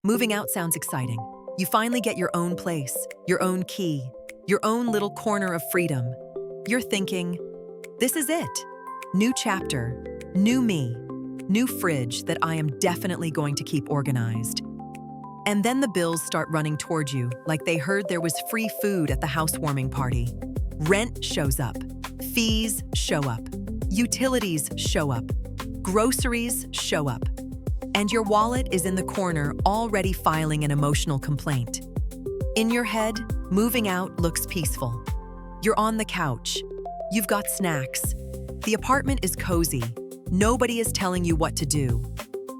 Moving out sounds exciting. You finally get your own place, your own key, your own little corner of freedom. You're thinking, this is it. New chapter, new me, new fridge that I am definitely going to keep organized. And then the bills start running toward you like they heard there was free food at the housewarming party. Rent shows up, fees show up, utilities show up, groceries show up, and your wallet is in the corner already filing an emotional complaint. In your head, moving out looks peaceful. You're on the couch. You've got snacks. The apartment is cozy. Nobody is telling you what to do.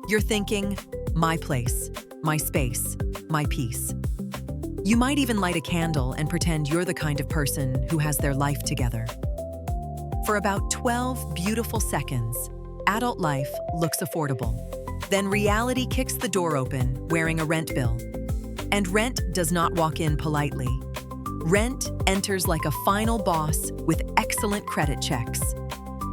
You're thinking, my place, my space, my peace. You might even light a candle and pretend you're the kind of person who has their life together. For about 12 beautiful seconds, adult life looks affordable. Then reality kicks the door open, wearing a rent bill. And rent does not walk in politely. Rent enters like a final boss with excellent credit checks.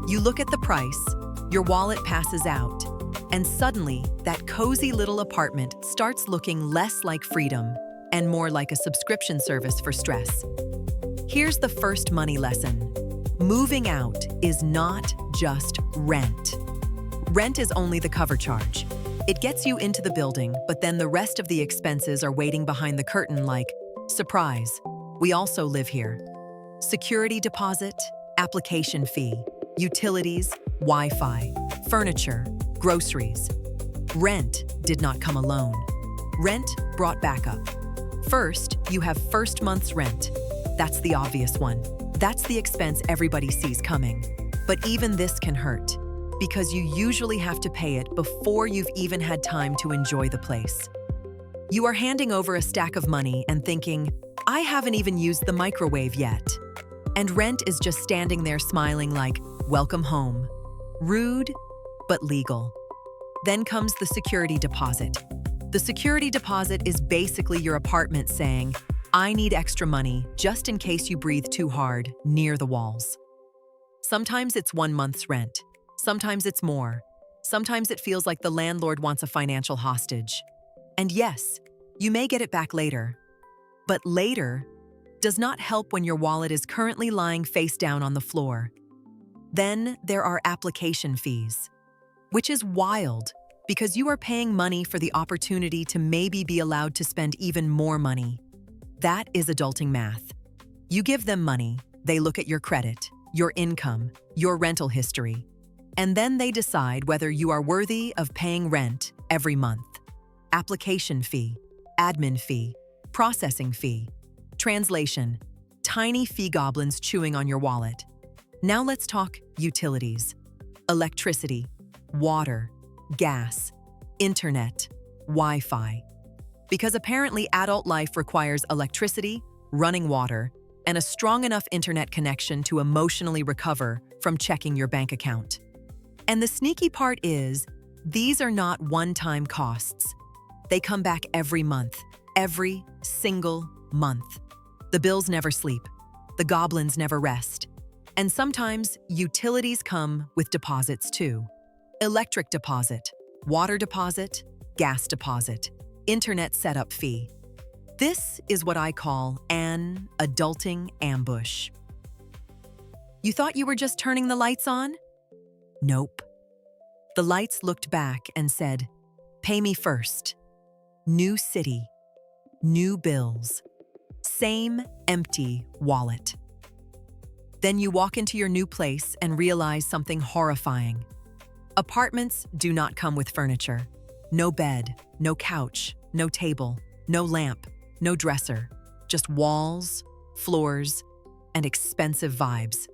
You look at the price, your wallet passes out, and suddenly that cozy little apartment starts looking less like freedom and more like a subscription service for stress. Here's the first money lesson. Moving out is not just rent. Rent is only the cover charge. It gets you into the building, but then the rest of the expenses are waiting behind the curtain like, surprise, we also live here. Security deposit, application fee, utilities, Wi-Fi, furniture, groceries. Rent did not come alone. Rent brought backup. First, you have first month's rent. That's the obvious one. That's the expense everybody sees coming. But even this can hurt, because you usually have to pay it before you've even had time to enjoy the place. You are handing over a stack of money and thinking, I haven't even used the microwave yet. And rent is just standing there smiling like, welcome home. Rude, but legal. Then comes the security deposit. The security deposit is basically your apartment saying, I need extra money just in case you breathe too hard near the walls. Sometimes it's 1 month's rent. Sometimes it's more. Sometimes it feels like the landlord wants a financial hostage. And yes, you may get it back later. But later does not help when your wallet is currently lying face down on the floor. Then there are application fees, which is wild because you are paying money for the opportunity to maybe be allowed to spend even more money. That is adulting math. You give them money, they look at your credit, your income, your rental history, and then they decide whether you are worthy of paying rent every month. Application fee, admin fee, processing fee, translation, tiny fee goblins chewing on your wallet. Now let's talk utilities. Electricity, water, gas, internet, Wi-Fi. Because apparently adult life requires electricity, running water, and a strong enough internet connection to emotionally recover from checking your bank account. And the sneaky part is, these are not one-time costs. They come back every month, every single month. The bills never sleep. The goblins never rest. And sometimes utilities come with deposits too. Electric deposit, water deposit, gas deposit, internet setup fee. This is what I call an adulting ambush. You thought you were just turning the lights on? Nope. The lights looked back and said, pay me first. New city, new bills, same empty wallet. Then you walk into your new place and realize something horrifying. Apartments do not come with furniture. No bed, no couch, no table, no lamp, no dresser. Just walls, floors, and expensive vibes.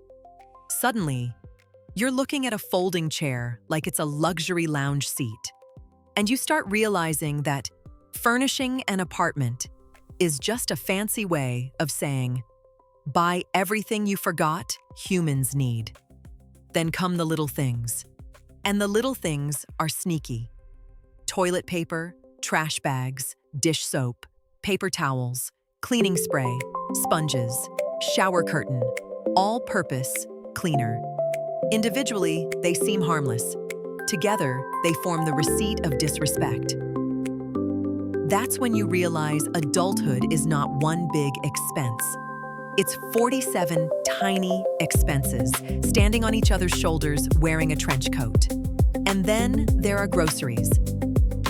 Suddenly, you're looking at a folding chair like it's a luxury lounge seat. And you start realizing that furnishing an apartment is just a fancy way of saying, buy everything you forgot humans need. Then come the little things. And the little things are sneaky. Toilet paper, trash bags, dish soap, paper towels, cleaning spray, sponges, shower curtain, all-purpose cleaner. Individually, they seem harmless. Together, they form the receipt of disrespect. That's when you realize adulthood is not one big expense. It's 47 tiny expenses, standing on each other's shoulders wearing a trench coat. And then there are groceries.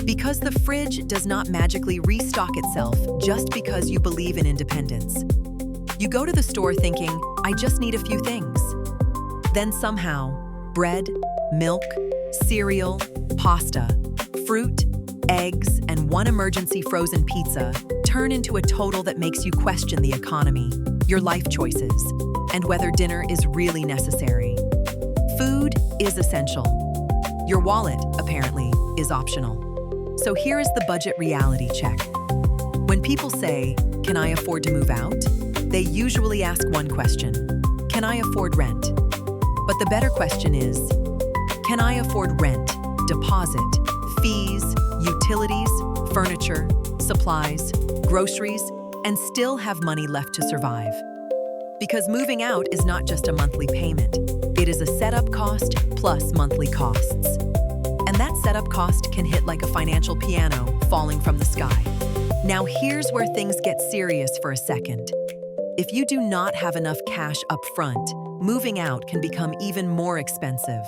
Because the fridge does not magically restock itself just because you believe in independence. You go to the store thinking, I just need a few things. Then somehow, bread, milk, cereal, pasta, fruit, eggs, and one emergency frozen pizza turn into a total that makes you question the economy, your life choices, and whether dinner is really necessary. Food is essential. Your wallet, apparently, is optional. So here is the budget reality check. When people say, "Can I afford to move out?" they usually ask one question: can I afford rent? But the better question is, can I afford rent, deposit, fees, utilities, furniture, supplies, groceries, and still have money left to survive? Because moving out is not just a monthly payment. It is a setup cost plus monthly costs. And that setup cost can hit like a financial piano falling from the sky. Now here's where things get serious for a second. If you do not have enough cash up front, moving out can become even more expensive.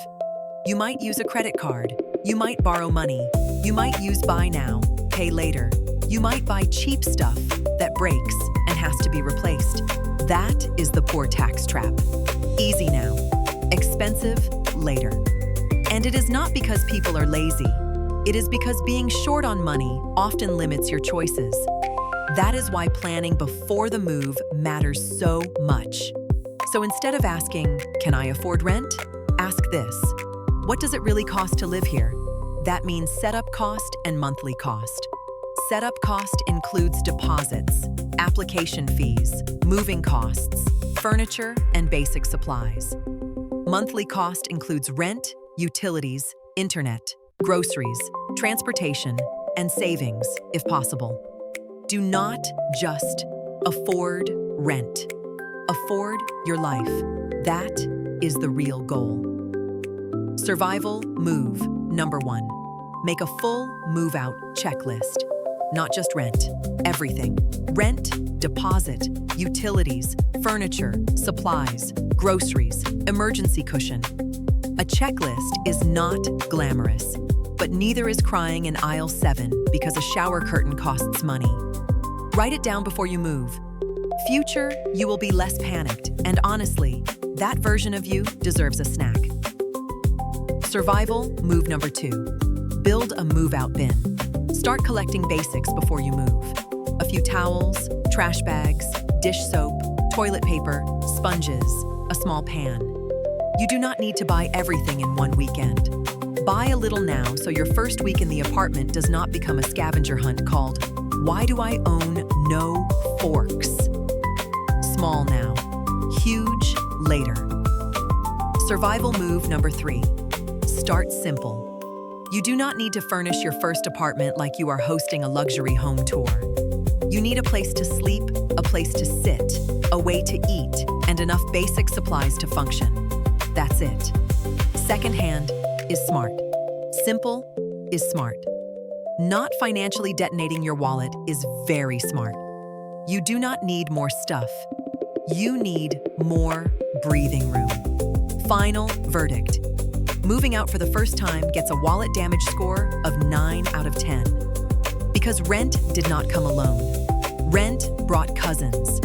You might use a credit card. You might borrow money. You might use buy now, pay later. You might buy cheap stuff that breaks and has to be replaced. That is the poor tax trap. Easy now, expensive later. And it is not because people are lazy. It is because being short on money often limits your choices. That is why planning before the move matters so much. So instead of asking, "Can I afford rent?" ask this: what does it really cost to live here? That means setup cost and monthly cost. Setup cost includes deposits, application fees, moving costs, furniture, and basic supplies. Monthly cost includes rent, utilities, internet, groceries, transportation, and savings, if possible. Do not just afford rent. Afford your life. That is the real goal. Survival move number 1. Make a full move-out checklist. Not just rent, everything. Rent, deposit, utilities, furniture, supplies, groceries, emergency cushion. A checklist is not glamorous, but neither is crying in aisle 7 because a shower curtain costs money. Write it down before you move. Future, you will be less panicked, and honestly, that version of you deserves a snack. Survival move number 2. Build a move-out bin. Start collecting basics before you move. A few towels, trash bags, dish soap, toilet paper, sponges, a small pan. You do not need to buy everything in one weekend. Buy a little now so your first week in the apartment does not become a scavenger hunt called, "Why do I own no forks?" Small now, huge later. Survival move number 3. Start simple. You do not need to furnish your first apartment like you are hosting a luxury home tour. You need a place to sleep, a place to sit, a way to eat, and enough basic supplies to function. That's it. Secondhand is smart. Simple is smart. Not financially detonating your wallet is very smart. You do not need more stuff. You need more breathing room. Final verdict. Moving out for the first time gets a wallet damage score of 9 out of 10. Because rent did not come alone. Rent brought cousins.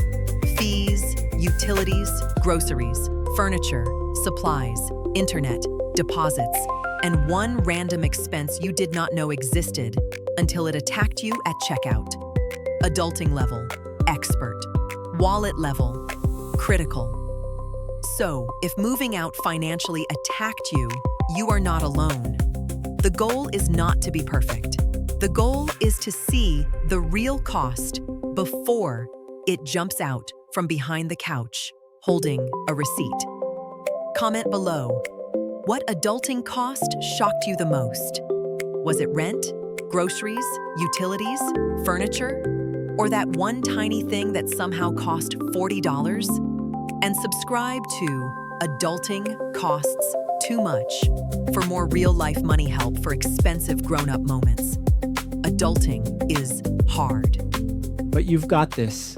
Fees, utilities, groceries, furniture, supplies, internet, deposits, and one random expense you did not know existed until it attacked you at checkout. Adulting level, expert. Wallet level, critical. So, if moving out financially attacked you, you are not alone. The goal is not to be perfect. The goal is to see the real cost before it jumps out from behind the couch, holding a receipt. Comment below. What adulting cost shocked you the most? Was it rent, groceries, utilities, furniture, or that one tiny thing that somehow cost $40? And subscribe to Adulting Costs Too Much for more real-life money help for expensive grown-up moments. Adulting is hard. But you've got this.